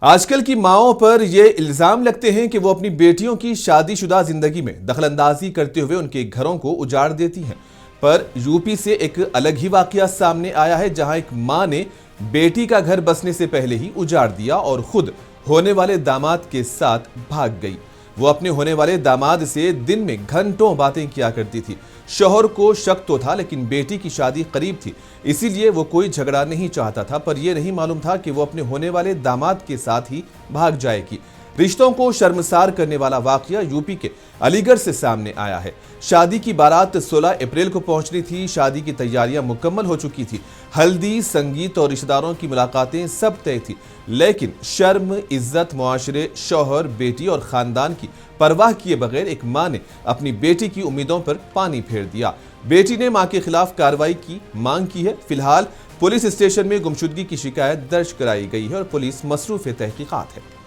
आजकल की माओं पर ये इल्जाम लगते हैं कि वो अपनी बेटियों की शादीशुदा जिंदगी में दखलंदाजी करते हुए उनके घरों को उजाड़ देती हैं। पर यूपी से एक अलग ही वाकया सामने आया है, जहां एक मां ने बेटी का घर बसने से पहले ही उजाड़ दिया और खुद होने वाले दामाद के साथ भाग गई। वो अपने होने वाले दामाद से दिन में घंटों बातें किया करती थी। शौहर को शक तो था, लेकिन बेटी की शादी करीब थी, इसीलिए वो कोई झगड़ा नहीं चाहता था। पर यह नहीं मालूम था कि वो अपने होने वाले दामाद के साथ ही भाग जाएगी। रिश्तों को शर्मसार करने वाला वाकया यूपी के अलीगढ़ से सामने आया है। शादी की बारात 16 अप्रैल को पहुंचनी थी। शादी की तैयारियां मुकम्मल हो चुकी थी। हल्दी, संगीत और रिश्तेदारों की मुलाकातें सब तय थी, लेकिन शर्म, इज्जत, मुआशरे, शौहर, बेटी और खानदान की परवाह किए बगैर एक मां ने अपनी बेटी की उम्मीदों पर पानी फेर दिया। बेटी ने मां के खिलाफ कार्रवाई की मांग की है। फिलहाल पुलिस स्टेशन में गुमशुदगी की शिकायत दर्ज कराई गई है और पुलिस मसरूफ तहकीकात है।